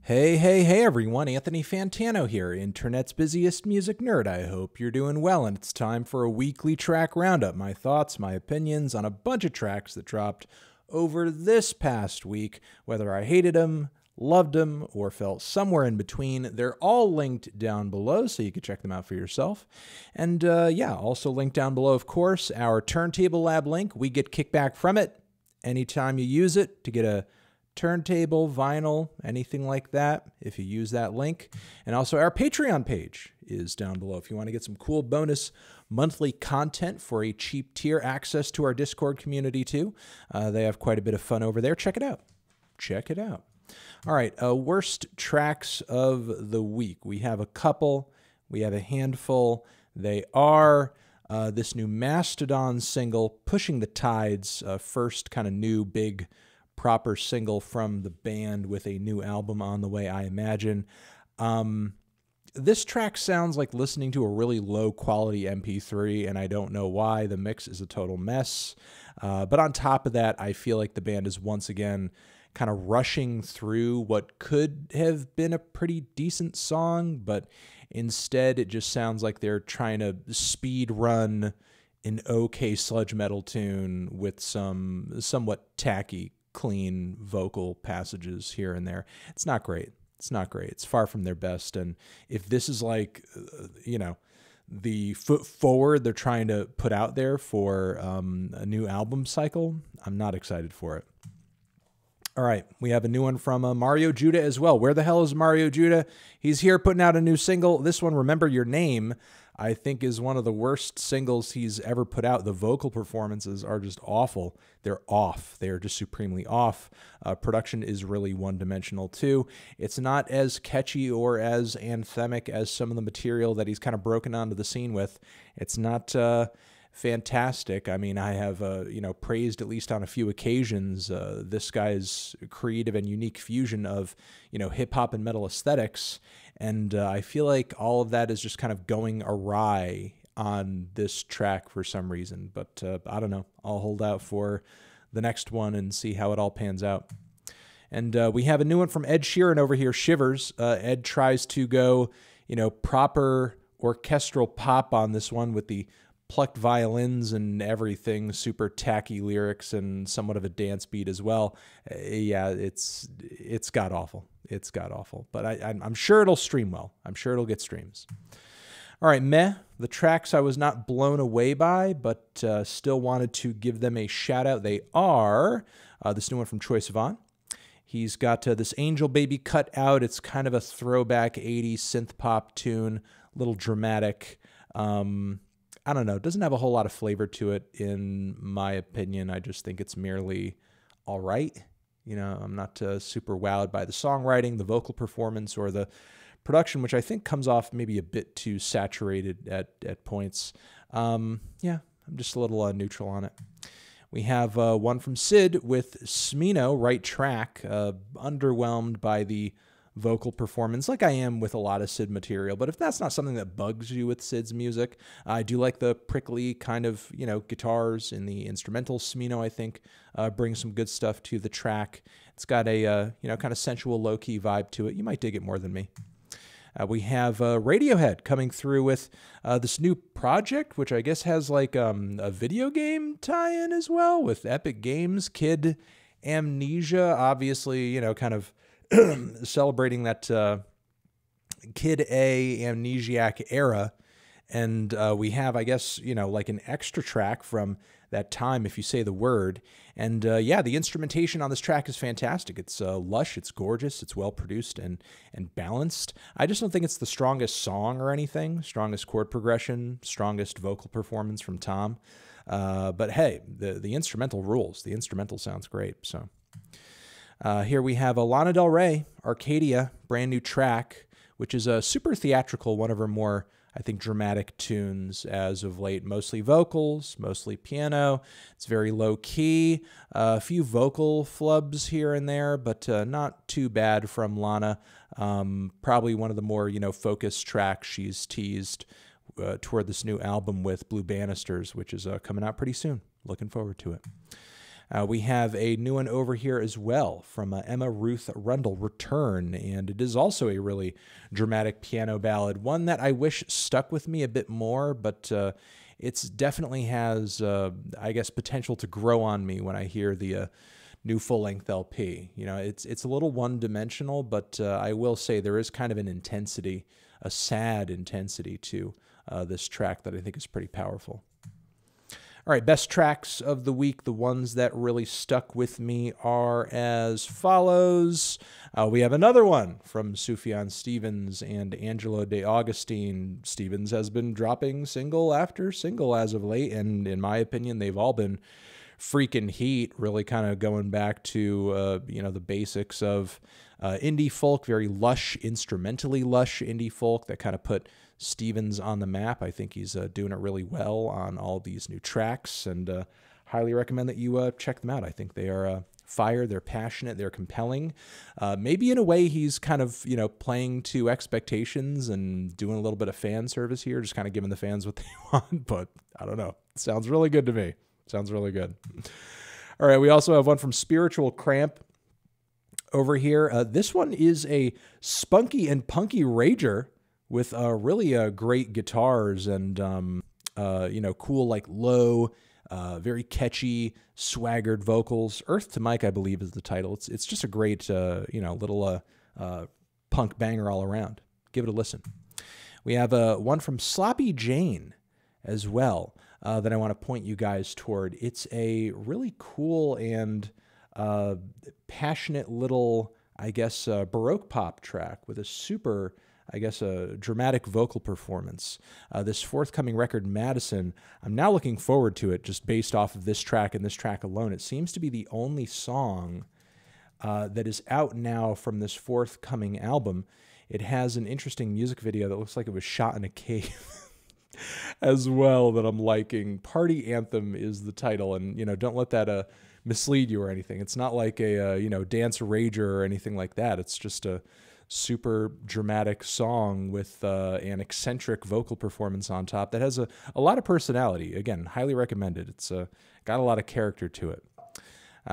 Hey, hey, hey everyone, Anthony Fantano here, internet's busiest music nerd. I hope you're doing well, and it's time for a weekly track roundup. My thoughts, my opinions on a bunch of tracks that dropped over this past week, whether I hated them, loved them, or felt somewhere in between. They're all linked down below, so you can check them out for yourself. And yeah, also linked down below, of course, our Turntable Lab link. We get kickback from it anytime you use it to get a turntable, vinyl, anything like that, if you use that link. And also our Patreon page is down below if you want to get some cool bonus monthly content for a cheap tier, access to our Discord community too. They have quite a bit of fun over there. Check it out. Check it out. All right, worst tracks of the week. We have a couple. We have a handful. They are this new Mastodon single, Pushing the Tides, first kind of new big proper single from the band with a new album on the way, I imagine. This track sounds like listening to a really low quality MP3, and I don't know why. The mix is a total mess. But on top of that, I feel like the band is once again kind of rushing through what could have been a pretty decent song, but instead it just sounds like they're trying to speed run an okay sludge metal tune with some somewhat tacky clean vocal passages here and there. It's not great. It's not great. It's far from their best. And if this is like, the foot forward they're trying to put out there for a new album cycle, I'm not excited for it. All right, we have a new one from Mario Judah as well. Where the hell is Mario Judah? He's here putting out a new single. This one, Remember Your Name, I think is one of the worst singles he's ever put out. The vocal performances are just awful. They're off. They are just supremely off. Production is really one-dimensional too. It's not as catchy or as anthemic as some of the material that he's kind of broken onto the scene with. It's not fantastic. I mean, I have, praised at least on a few occasions this guy's creative and unique fusion of, hip-hop and metal aesthetics. And I feel like all of that is just kind of going awry on this track for some reason. But I don't know. I'll hold out for the next one and see how it all pans out. And we have a new one from Ed Sheeran over here, Shivers. Ed tries to go, proper orchestral pop on this one with the plucked violins and everything, super tacky lyrics and somewhat of a dance beat as well. Yeah, it's god-awful. It's god-awful. But I'm sure it'll stream well. I'm sure it'll get streams. All right, meh. The tracks I was not blown away by, but still wanted to give them a shout-out. They are this new one from Troye Sivan. He's got this Angel Baby cut out. It's kind of a throwback 80s synth pop tune, a little dramatic. I don't know. It doesn't have a whole lot of flavor to it, in my opinion. I just think it's merely all right. I'm not super wowed by the songwriting, the vocal performance, or the production, which I think comes off maybe a bit too saturated at points. Yeah, I'm just a little neutral on it. We have one from Sid with Smino, Right Track. Underwhelmed by the vocal performance, like I am with a lot of Sid material. But if that's not something that bugs you with Sid's music, I do like the prickly kind of, guitars in the instrumental. Smino, I think, brings some good stuff to the track. It's got a, kind of sensual, low-key vibe to it. You might dig it more than me. We have Radiohead coming through with this new project, which I guess has like a video game tie-in as well with Epic Games, Kid Amnesia, obviously, kind of celebrating that Kid A amnesiac era. And we have, I guess, like an extra track from that time, if you say the word. And yeah, the instrumentation on this track is fantastic. It's lush, it's gorgeous, it's well produced and balanced. I just don't think it's the strongest song or anything, strongest chord progression, strongest vocal performance from Tom. But hey, the instrumental rules. The instrumental sounds great. So here we have Lana Del Rey, Arcadia, brand new track, which is a super theatrical, one of her more, I think, dramatic tunes as of late. Mostly vocals, mostly piano. It's very low key. A few vocal flubs here and there, but not too bad from Lana. Probably one of the more, focused tracks she's teased toward this new album with Blue Bannisters, which is coming out pretty soon. Looking forward to it. We have a new one over here as well from Emma Ruth Rundle, Return, and it is also a really dramatic piano ballad, one that I wish stuck with me a bit more, but it's definitely has, I guess, potential to grow on me when I hear the new full-length LP. You know, it's a little one-dimensional, but I will say there is kind of an intensity, a sad intensity to this track that I think is pretty powerful. All right, best tracks of the week, the ones that really stuck with me are as follows. We have another one from Sufjan Stevens and Angelo de Augustine. Stevens has been dropping single after single as of late, and in my opinion, they've all been freaking heat, really kind of going back to, you know, the basics of indie folk, very lush, instrumentally lush indie folk that kind of put Stevens on the map. I think he's doing it really well on all these new tracks, and highly recommend that you check them out. I think they are fire, they're passionate, they're compelling. Maybe in a way he's kind of, you know, playing to expectations and doing a little bit of fan service here, just kind of giving the fans what they want, but I don't know. It sounds really good to me. Sounds really good. All right, we also have one from Spiritual Cramp over here. This one is a spunky and punky rager with really great guitars and, you know, cool, like low, very catchy, swaggered vocals. Earth to Mic, I believe, is the title. It's just a great, you know, little punk banger all around. Give it a listen. We have one from Sloppy Jane as well that I want to point you guys toward. It's a really cool and passionate little, I guess, Baroque pop track with a super, I guess, a dramatic vocal performance. This forthcoming record, Madison, I'm now looking forward to it just based off of this track and this track alone. It seems to be the only song that is out now from this forthcoming album. It has an interesting music video that looks like it was shot in a cave as well that I'm liking. Party Anthem is the title, and, you know, don't let that mislead you or anything. It's not like a, you know, dance rager or anything like that. It's just a super dramatic song with an eccentric vocal performance on top that has a lot of personality. Again, highly recommended. It's got a lot of character to it.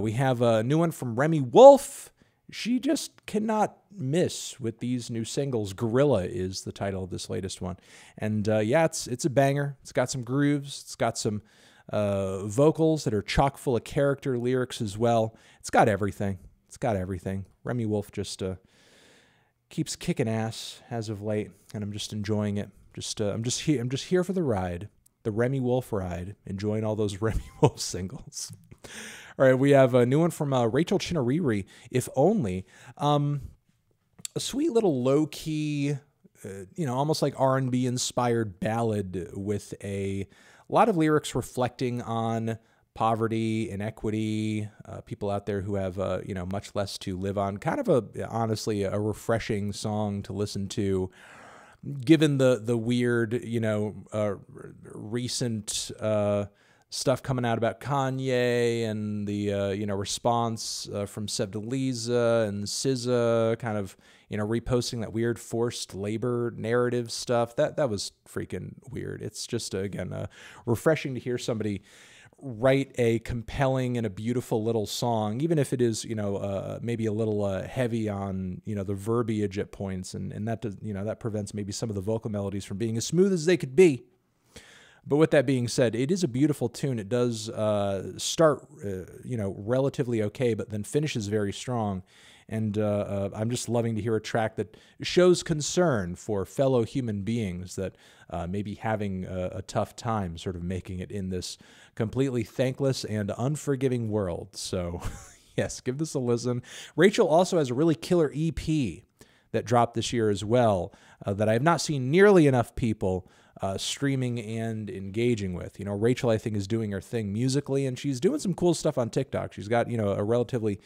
We have a new one from Remi Wolf. She just cannot miss with these new singles. Guerilla is the title of this latest one. And yeah, it's a banger. It's got some grooves. It's got some vocals that are chock full of character, lyrics as well. It's got everything. It's got everything. Remi Wolf just keeps kicking ass as of late, and I'm just enjoying it. I'm just here for the ride, the Remi Wolf ride, enjoying all those Remi Wolf singles. All right, we have a new one from Rachel Chinouriri, If Only. A sweet little low-key, you know, almost like R&B inspired ballad with a lot of lyrics reflecting on poverty, inequity, people out there who have, you know, much less to live on. Kind of honestly, a refreshing song to listen to, given the weird, you know, recent stuff coming out about Kanye and the, you know, response from Sevdaliza and SZA kind of, you know, reposting that weird forced labor narrative stuff. That was freaking weird. It's just, again, refreshing to hear somebody write a compelling and a beautiful little song, even if it is, you know, maybe a little heavy on, you know, the verbiage at points, and that does, you know, that prevents maybe some of the vocal melodies from being as smooth as they could be. But with that being said, it is a beautiful tune. It does start, you know, relatively okay, but then finishes very strong. And I'm just loving to hear a track that shows concern for fellow human beings that may be having a tough time sort of making it in this completely thankless and unforgiving world. So, yes, give this a listen. Rachel also has a really killer EP that dropped this year as well that I have not seen nearly enough people streaming and engaging with. You know, Rachel, I think, is doing her thing musically, and she's doing some cool stuff on TikTok. She's got, you know, a relatively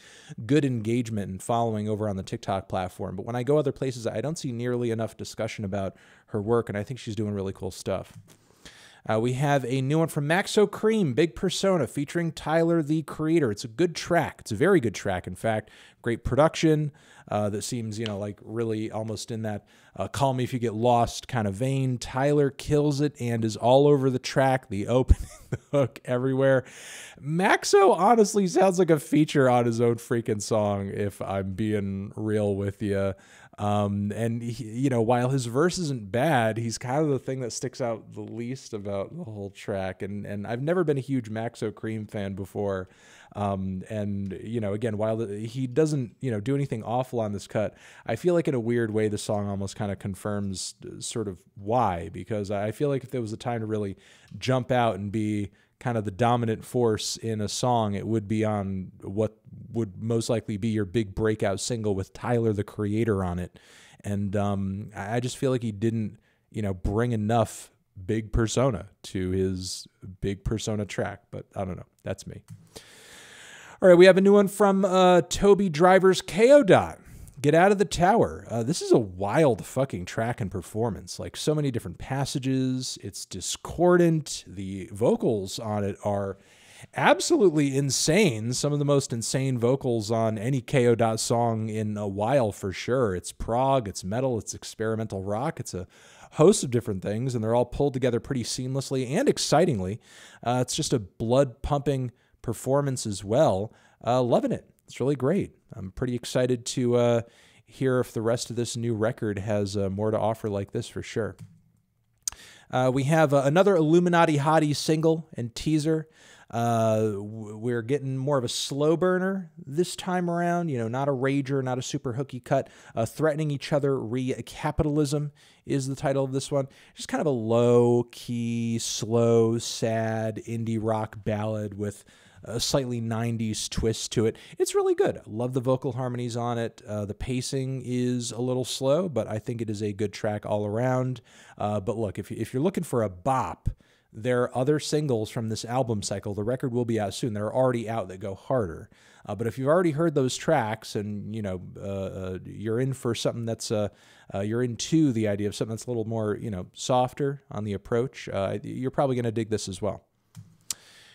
good engagement and following over on the TikTok platform. But when I go other places, I don't see nearly enough discussion about her work, and I think she's doing really cool stuff. We have a new one from Maxo, Kream, Big Persona, featuring Tyler, the Creator. It's a good track. It's a very good track, in fact. Great production. that seems, you know, like really almost in that Call Me If You Get Lost kind of vein. Tyler kills it and is all over the track, the opening, the hook, everywhere. Maxo honestly sounds like a feature on his own freaking song, if I'm being real with you. And he, you know, while his verse isn't bad, he's kind of the thing that sticks out the least about the whole track. And I've never been a huge Maxo Kream fan before. And, you know, again, while he doesn't, you know, do anything awful on this cut, I feel like in a weird way, the song almost kind of confirms sort of why, because I feel like if there was a time to really jump out and be kind of the dominant force in a song, it would be on what would most likely be your big breakout single with Tyler, the Creator, on it. And I just feel like he didn't, you know, bring enough big persona to his big persona track, but I don't know. That's me. All right, we have a new one from Toby Driver's Kayo Dot. Get Out of the Tower. This is a wild fucking track and performance. Like, so many different passages. It's discordant. The vocals on it are absolutely insane. Some of the most insane vocals on any Kayo Dot song in a while, for sure. It's prog, it's metal, it's experimental rock. It's a host of different things, and they're all pulled together pretty seamlessly and excitingly. It's just a blood-pumping performance as well. Loving it. It's really great. I'm pretty excited to hear if the rest of this new record has more to offer like this, for sure. We have another Illuminati Hotties single and teaser. We're getting more of a slow burner this time around. You know, not a rager, not a super hooky cut. Threatening Each Other Capitalism is the title of this one. Just kind of a low-key, slow, sad indie rock ballad with a slightly 90s twist to it. It's really good. I love the vocal harmonies on it. The pacing is a little slow, but I think it is a good track all around. But look, if you're looking for a bop, there are other singles from this album cycle. The record will be out soon. They're already out that go harder. But if you've already heard those tracks and, you know, you're in for something that's, you're into the idea of something that's a little more, you know, softer on the approach, you're probably going to dig this as well.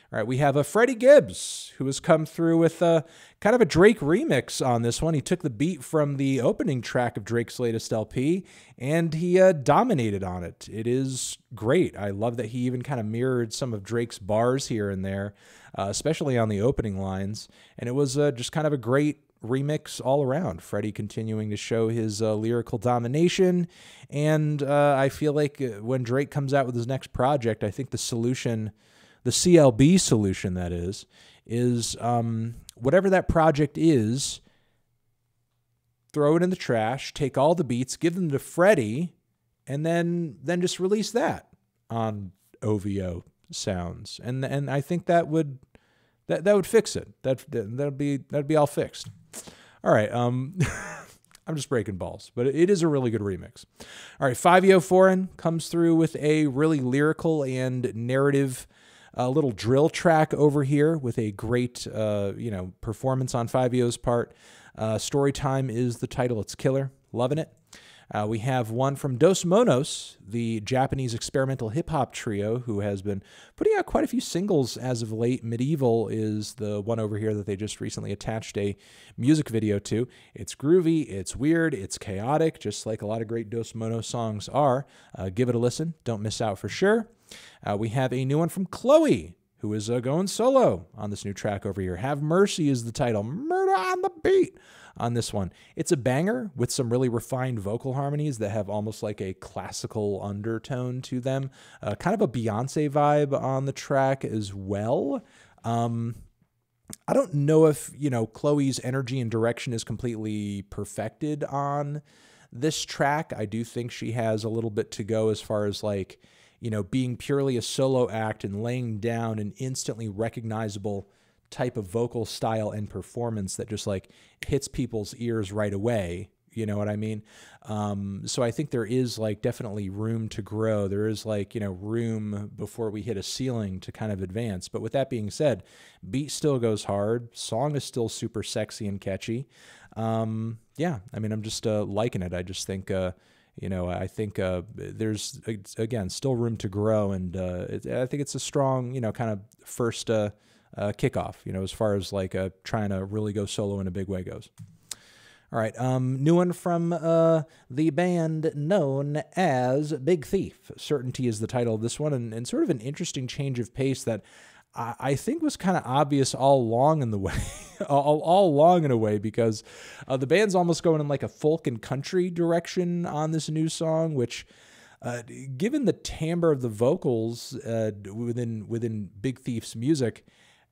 All right, we have a Freddie Gibbs, who has come through with kind of a Drake remix on this one. He took the beat from the opening track of Drake's latest LP, and he dominated on it. It is great. I love that he even kind of mirrored some of Drake's bars here and there, especially on the opening lines. And it was just kind of a great remix all around. Freddie continuing to show his lyrical domination. And I feel like when Drake comes out with his next project, I think the solution, the CLB solution, that is whatever that project is, throw it in the trash, take all the beats, give them to Freddie, and then just release that on OVO sounds. And I think that would fix it. That'd be all fixed. All right. I'm just breaking balls, but it is a really good remix. All right, Fivio Foreign comes through with a really lyrical and narrative little drill track over here with a great, performance on Fivio's part. Storytime is the title. It's killer. Loving it. We have one from Dos Monos, the Japanese experimental hip-hop trio who has been putting out quite a few singles as of late. Medieval is the one over here that they just recently attached a music video to. It's groovy, it's weird, it's chaotic, just like a lot of great Dos Monos songs are. Give it a listen. Don't miss out for sure. We have a new one from Chlöe, who is going solo on this new track over here. Have Mercy is the title. Murder on the beat on this one. It's a banger with some really refined vocal harmonies that have almost like a classical undertone to them. Kind of a Beyonce vibe on the track as well. I don't know if, Chloe's energy and direction is completely perfected on this track. I do think she has a little bit to go as far as being purely a solo act and laying down an instantly recognizable type of vocal style and performance that just hits people's ears right away. You know what I mean? So I think there is definitely room to grow. There is room before we hit a ceiling to kind of advance. But with that being said, beat still goes hard. Song is still super sexy and catchy. Yeah, I mean, I'm just liking it. I just think, I think there's, again, still room to grow. And I think it's a strong, kind of first kickoff, as far as trying to really go solo in a big way goes. All right, new one from the band known as Big Thief. Certainty is the title of this one, and sort of an interesting change of pace that I think was kind of obvious all along in the way, all along in a way, because the band's almost going in like a folk and country direction on this new song, which, given the timbre of the vocals within Big Thief's music,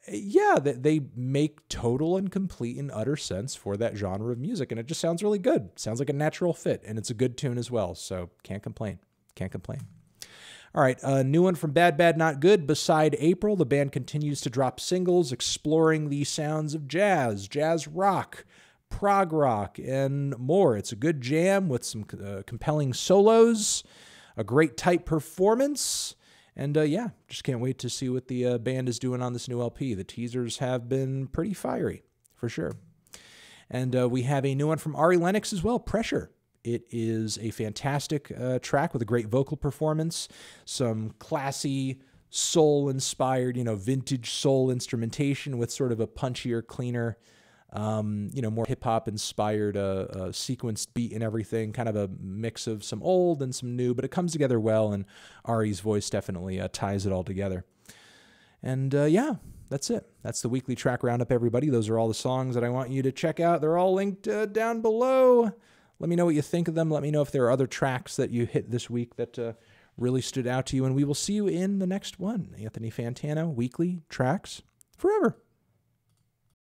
yeah, they make total and complete and utter sense for that genre of music, and it just sounds really good. Sounds like a natural fit, and it's a good tune as well, so can't complain. Can't complain. All right, a new one from Bad Bad Not Good. Beside April, the band continues to drop singles exploring the sounds of jazz, jazz rock, prog rock, and more. It's a good jam with some compelling solos, a great tight performance, and yeah, just can't wait to see what the band is doing on this new LP. The teasers have been pretty fiery, for sure. And we have a new one from Ari Lennox as well, Pressure. It is a fantastic track with a great vocal performance, some classy, soul-inspired, vintage soul instrumentation with sort of a punchier, cleaner, more hip-hop inspired sequenced beat and everything, kind of a mix of some old and some new, but it comes together well, and Ari's voice definitely ties it all together. And yeah, that's it. That's the weekly track roundup, everybody. Those are all the songs that I want you to check out. They're all linked down below. Let me know what you think of them. Let me know if there are other tracks that you hit this week that really stood out to you, and we will see you in the next one. Anthony Fantano, weekly tracks forever.